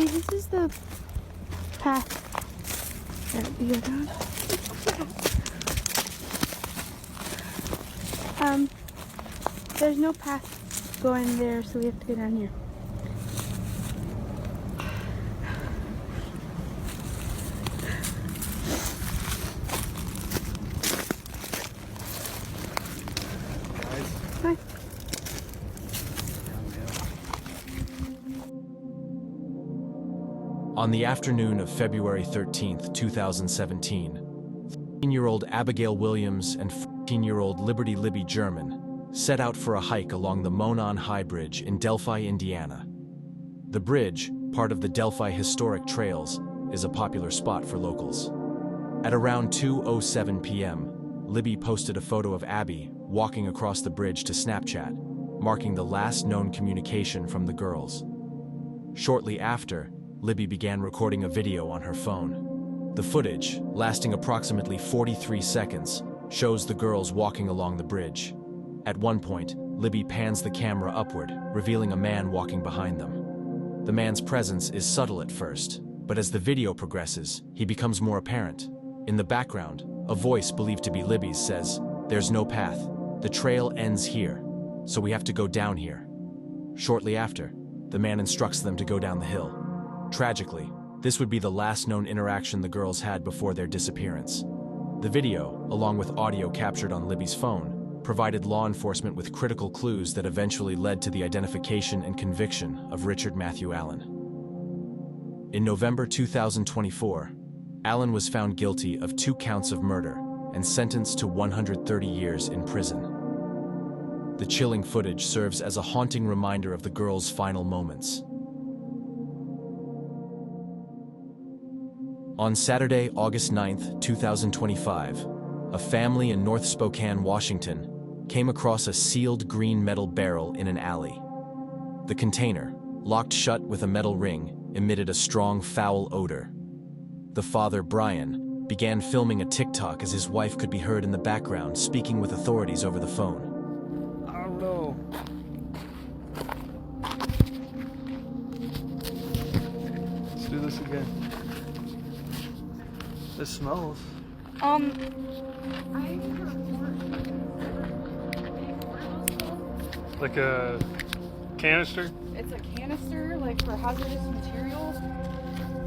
See, this is the path that we go down. There's no path going there, so we have to go down here. Hi. On the afternoon of February 13th, 2017, 13-year-old Abigail Williams and 14-year-old Liberty Libby German set out for a hike along the Monon High Bridge in Delphi, Indiana. The bridge, part of the Delphi Historic Trails, is a popular spot for locals. At around 2:07 p.m., Libby posted a photo of Abby walking across the bridge to Snapchat, marking the last known communication from the girls. Shortly after, Libby began recording a video on her phone. The footage, lasting approximately 43 seconds, shows the girls walking along the bridge. At one point, Libby pans the camera upward, revealing a man walking behind them. The man's presence is subtle at first, but as the video progresses, he becomes more apparent. In the background, a voice believed to be Libby's says, "There's no path. The trail ends here, so we have to go down here." Shortly after, the man instructs them to go down the hill. Tragically, this would be the last known interaction the girls had before their disappearance. The video, along with audio captured on Libby's phone, provided law enforcement with critical clues that eventually led to the identification and conviction of Richard Matthew Allen. In November 2024, Allen was found guilty of 2 counts of murder and sentenced to 130 years in prison. The chilling footage serves as a haunting reminder of the girls' final moments. On Saturday, August 9, 2025, a family in North Spokane, Washington, came across a sealed green metal barrel in an alley. The container, locked shut with a metal ring, emitted a strong, foul odor. The father, Brian, began filming a TikTok as his wife could be heard in the background speaking with authorities over the phone. I don't know. Let's do this again. This smells. Like a canister? It's a canister, like for hazardous materials.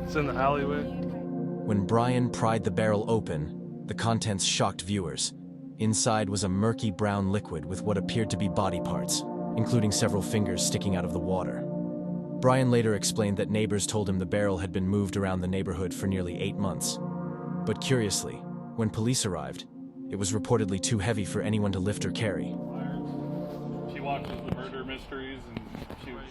It's in the alleyway. When Brian pried the barrel open, the contents shocked viewers. Inside was a murky brown liquid with what appeared to be body parts, including several fingers sticking out of the water. Brian later explained that neighbors told him the barrel had been moved around the neighborhood for nearly 8 months. But curiously, when police arrived, it was reportedly too heavy for anyone to lift or carry. She watches the murder mysteries and she was...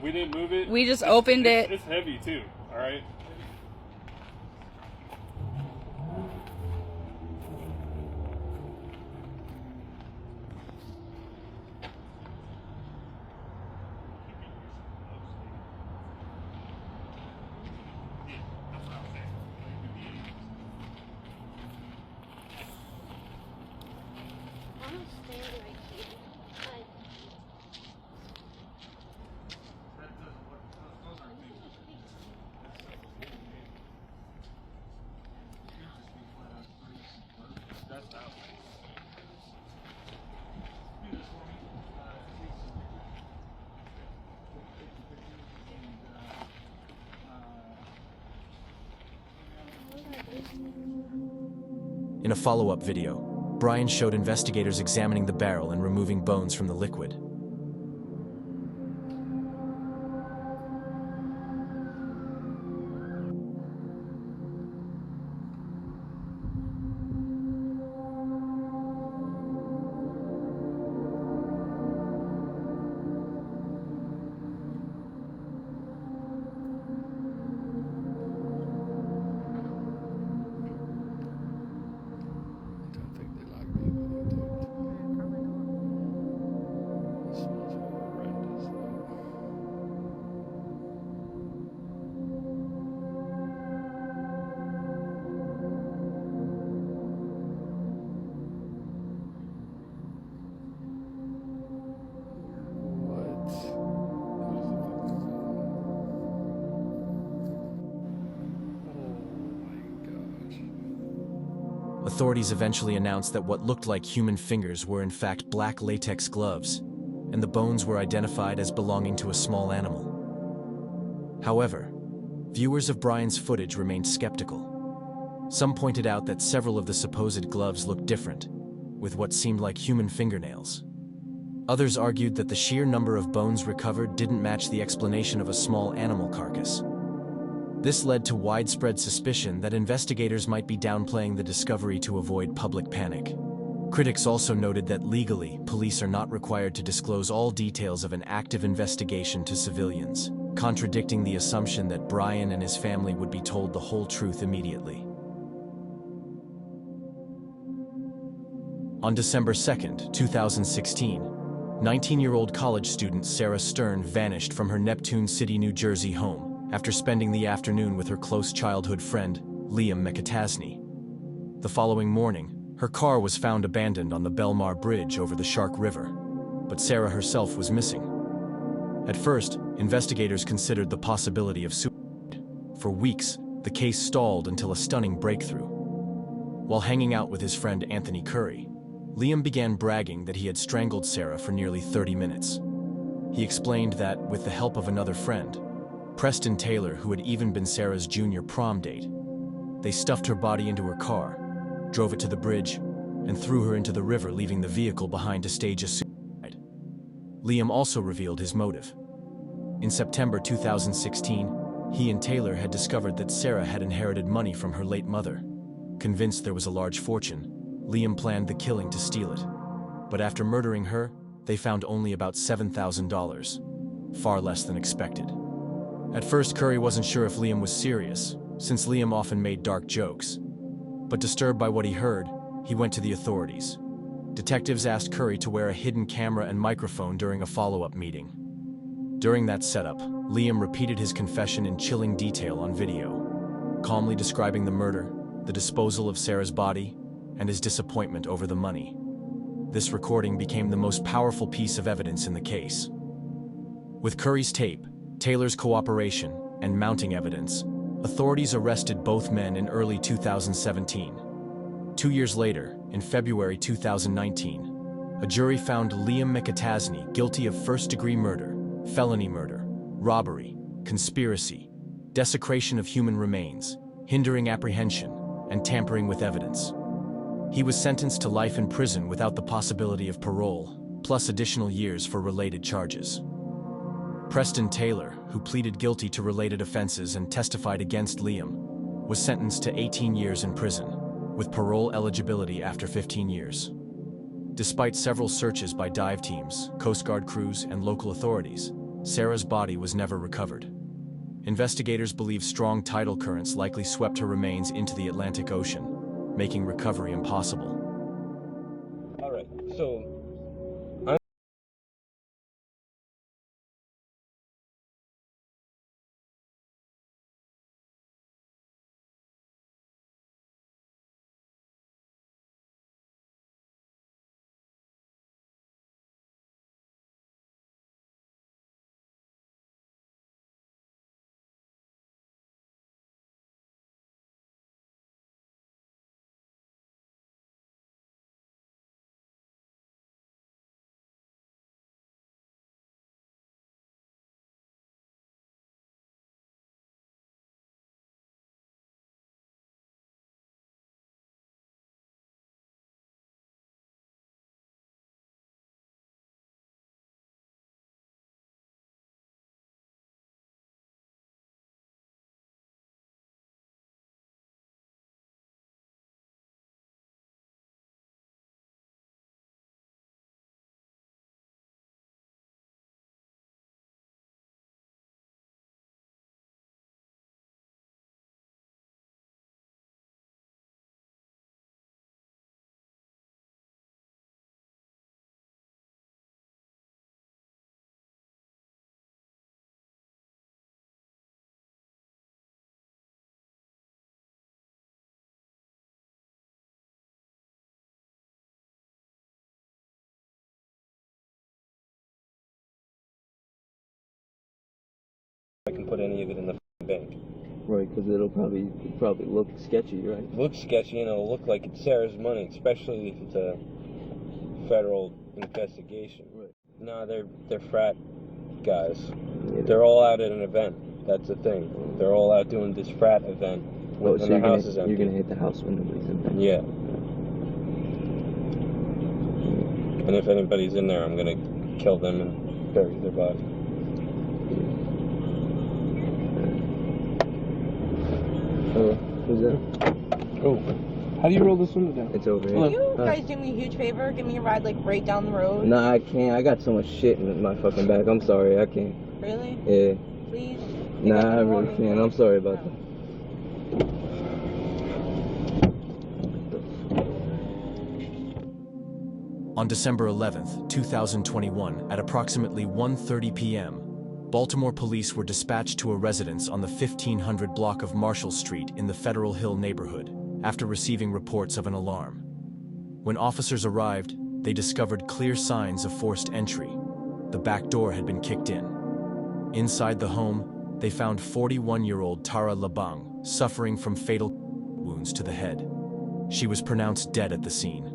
We didn't move it. We just opened it. It's heavy too, alright? In a follow-up video, Brian showed investigators examining the barrel and removing bones from the liquid. Authorities eventually announced that what looked like human fingers were in fact black latex gloves, and the bones were identified as belonging to a small animal. However, viewers of Brian's footage remained skeptical. Some pointed out that several of the supposed gloves looked different, with what seemed like human fingernails. Others argued that the sheer number of bones recovered didn't match the explanation of a small animal carcass. This led to widespread suspicion that investigators might be downplaying the discovery to avoid public panic. Critics also noted that legally, police are not required to disclose all details of an active investigation to civilians, contradicting the assumption that Brian and his family would be told the whole truth immediately. On December 2, 2016, 19-year-old college student Sarah Stern vanished from her Neptune City, New Jersey home after spending the afternoon with her close childhood friend, Liam McAtasney. The following morning, her car was found abandoned on the Belmar Bridge over the Shark River, but Sarah herself was missing. At first, investigators considered the possibility of suicide. For weeks, the case stalled until a stunning breakthrough. While hanging out with his friend Anthony Curry, Liam began bragging that he had strangled Sarah for nearly 30 minutes. He explained that, with the help of another friend, Preston Taylor, who had even been Sarah's junior prom date, they stuffed her body into her car, drove it to the bridge, and threw her into the river, leaving the vehicle behind to stage a suicide. Liam also revealed his motive. In September 2016, he and Taylor had discovered that Sarah had inherited money from her late mother. Convinced there was a large fortune, Liam planned the killing to steal it. But after murdering her, they found only about $7,000, far less than expected. At first, Curry wasn't sure if Liam was serious, since Liam often made dark jokes. But disturbed by what he heard, he went to the authorities. Detectives asked Curry to wear a hidden camera and microphone during a follow-up meeting. During that setup, Liam repeated his confession in chilling detail on video, calmly describing the murder, the disposal of Sarah's body, and his disappointment over the money. This recording became the most powerful piece of evidence in the case. With Curry's tape, Taylor's cooperation, and mounting evidence, authorities arrested both men in early 2017. 2 years later, in February 2019, a jury found Liam McAtasney guilty of first-degree murder, felony murder, robbery, conspiracy, desecration of human remains, hindering apprehension, and tampering with evidence. He was sentenced to life in prison without the possibility of parole, plus additional years for related charges. Preston Taylor, who pleaded guilty to related offenses and testified against Liam, was sentenced to 18 years in prison, with parole eligibility after 15 years. Despite several searches by dive teams, Coast Guard crews, and local authorities, Sarah's body was never recovered. Investigators believe strong tidal currents likely swept her remains into the Atlantic Ocean, making recovery impossible. All right, so I can put any of it in the bank. Right, because it'll probably look sketchy, right? Looks sketchy, and it'll look like it's Sarah's money, especially if it's a federal investigation. Right. No, they're frat guys. Yeah. They're all out at an event. That's the thing. They're all out doing this frat event Oh, when so the house is empty. you're gonna hit the house when nobody's in there. Yeah. And if anybody's in there, I'm gonna kill them and bury their body. Who's that? Oh, how do you roll this window down? It's over here. Hello. Can you guys do me a huge favor? Give me a ride, like, right down the road? Nah, I can't. I got so much shit in my fucking back. I'm sorry, I can't. Really? Yeah. Please? Nah, I really can't. I'm sorry about that. On December 11th, 2021, at approximately 1:30 p.m., Baltimore police were dispatched to a residence on the 1500 block of Marshall Street in the Federal Hill neighborhood after receiving reports of an alarm. When officers arrived, they discovered clear signs of forced entry. The back door had been kicked in. Inside the home, they found 41-year-old Tara Labang suffering from fatal wounds to the head. She was pronounced dead at the scene.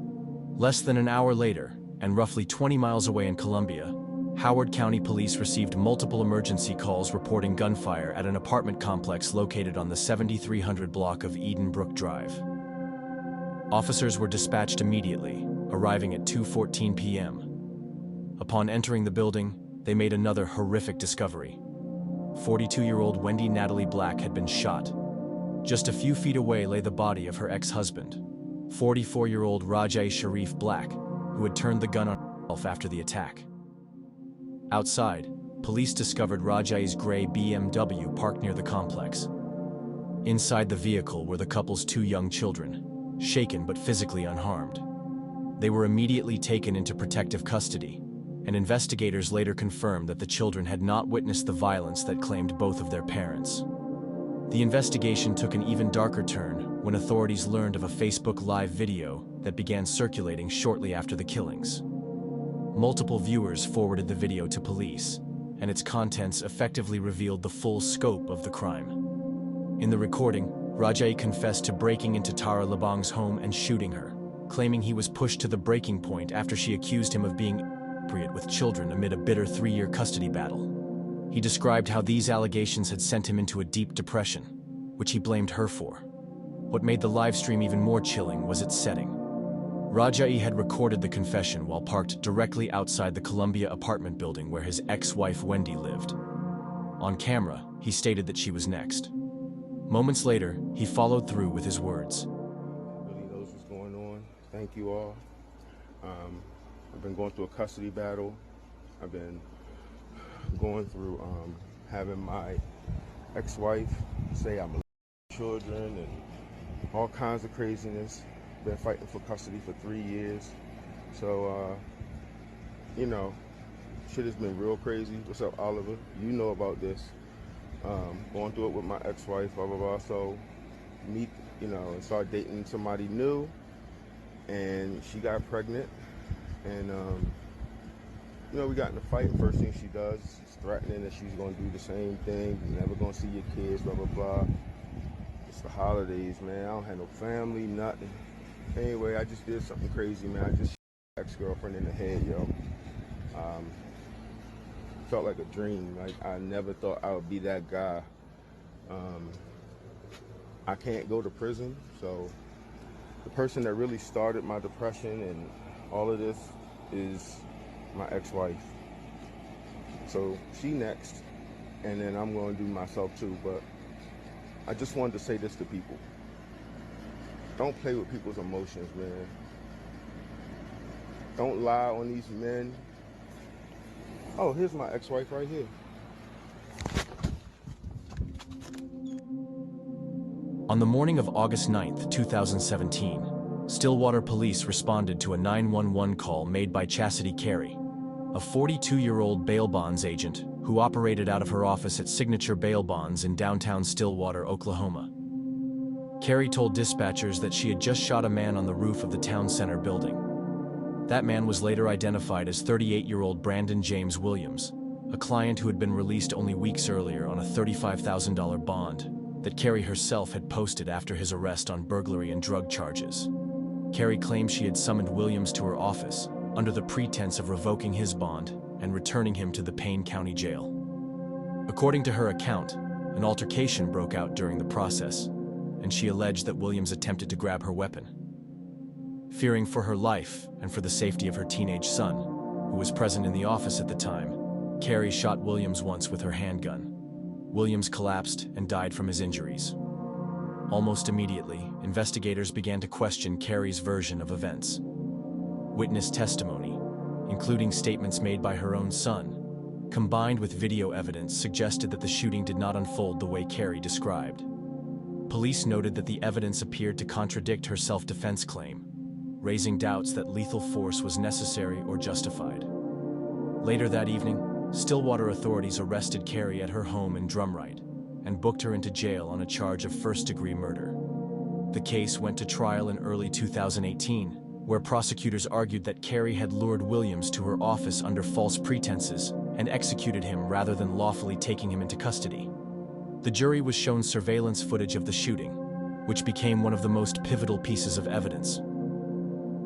Less than an hour later, and roughly 20 miles away in Columbia, Howard County Police received multiple emergency calls reporting gunfire at an apartment complex located on the 7300 block of Eden Brook Drive. Officers were dispatched immediately, arriving at 2:14 p.m. Upon entering the building, they made another horrific discovery. 42-year-old Wendy Natalie Black had been shot. Just a few feet away lay the body of her ex-husband, 44-year-old Rajai Sharif Black, who had turned the gun on himself after the attack. Outside, police discovered Rajai's gray BMW parked near the complex. Inside the vehicle were the couple's 2 young children, shaken but physically unharmed. They were immediately taken into protective custody, and investigators later confirmed that the children had not witnessed the violence that claimed both of their parents. The investigation took an even darker turn when authorities learned of a Facebook Live video that began circulating shortly after the killings. Multiple viewers forwarded the video to police, and its contents effectively revealed the full scope of the crime. In the recording, Rajai confessed to breaking into Tara Labang's home and shooting her, claiming he was pushed to the breaking point after she accused him of being inappropriate with children amid a bitter 3-year custody battle. He described how these allegations had sent him into a deep depression, which he blamed her for. What made the live stream even more chilling was its setting. Rajai had recorded the confession while parked directly outside the Columbia apartment building where his ex-wife Wendy lived. On camera, he stated that she was next. Moments later, he followed through with his words. Really knows what's going on. Thank you all. I've been going through a custody battle. I've been going through having my ex-wife say I'm a children and all kinds of craziness. Been fighting for custody for 3 years. So, you know, shit has been real crazy. What's up, Oliver? You know about this. Going through it with my ex-wife, blah, blah, blah. So, and start dating somebody new. And she got pregnant. And, we got in a fight. And first thing she does is threatening that she's going to do the same thing. You're never going to see your kids, blah, blah, blah. It's the holidays, man. I don't have no family, nothing. Anyway, I just did something crazy, man. I just shot my ex-girlfriend in the head, yo. Felt like a dream. Like, I never thought I would be that guy. I can't go to prison, so the person that really started my depression and all of this is my ex-wife. So she next, and then I'm going to do myself too. But I just wanted to say this to people. Don't play with people's emotions, man. Don't lie on these men. Oh, here's my ex-wife right here. On the morning of August 9th, 2017, Stillwater police responded to a 911 call made by Chastity Carey, a 42-year-old bail bonds agent who operated out of her office at Signature Bail Bonds in downtown Stillwater, Oklahoma. Carey told dispatchers that she had just shot a man on the roof of the town center building. That man was later identified as 38-year-old Brandon James Williams, a client who had been released only weeks earlier on a $35,000 bond, that Carrie herself had posted after his arrest on burglary and drug charges. Carrie claimed she had summoned Williams to her office under the pretense of revoking his bond and returning him to the Payne County Jail. According to her account, an altercation broke out during the process, and she alleged that Williams attempted to grab her weapon. Fearing for her life and for the safety of her teenage son, who was present in the office at the time, Carrie shot Williams once with her handgun. Williams collapsed and died from his injuries. Almost immediately, investigators began to question Carrie's version of events. Witness testimony, including statements made by her own son, combined with video evidence, suggested that the shooting did not unfold the way Carrie described. Police noted that the evidence appeared to contradict her self-defense claim, raising doubts that lethal force was necessary or justified. Later that evening, Stillwater authorities arrested Carrie at her home in Drumright and booked her into jail on a charge of first-degree murder. The case went to trial in early 2018, where prosecutors argued that Carrie had lured Williams to her office under false pretenses and executed him rather than lawfully taking him into custody. The jury was shown surveillance footage of the shooting, which became one of the most pivotal pieces of evidence.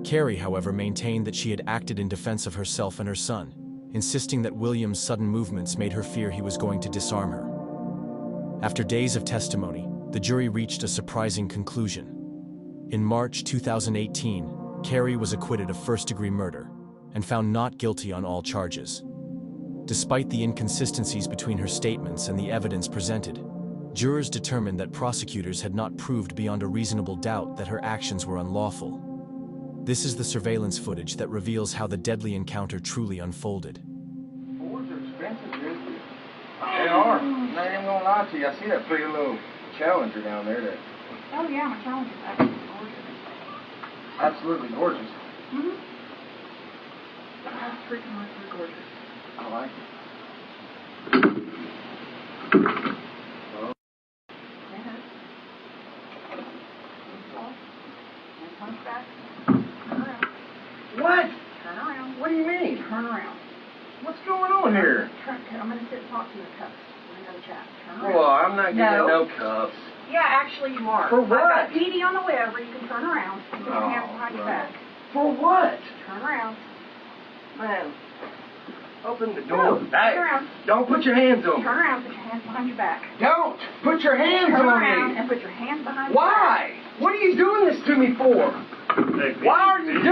Carrie, however, maintained that she had acted in defense of herself and her son, insisting that Williams' sudden movements made her fear he was going to disarm her. After days of testimony, the jury reached a surprising conclusion. In March 2018, Carrie was acquitted of first-degree murder and found not guilty on all charges. Despite the inconsistencies between her statements and the evidence presented, jurors determined that prosecutors had not proved beyond a reasonable doubt that her actions were unlawful. This is the surveillance footage that reveals how the deadly encounter truly unfolded. Boards are expensive, dude. They are. I'm not even gonna lie to you. I see that pretty little Challenger down there. That. Oh yeah, my Challenger's absolutely gorgeous. Absolutely gorgeous. Mm-hmm. That's freaking like gorgeous. I like it. Well. Hunchback. What? Turn around. What do you mean? Turn around. What's going on here? I'm going to sit and talk to you in cuffs. We're going to chat. Turn around. Well, I'm not getting No. no cuffs. Yeah, actually you are. For what? I've got PD on the web where you can turn around and put your hands behind your back. For what? Turn around. Man, open the door. No, Hey, turn around. don't put your hands on me. Turn around, put your hands behind your back. Don't put your hands Turn on around me. and put your hands behind your back. Why? What are you doing this to me for? Why are you doing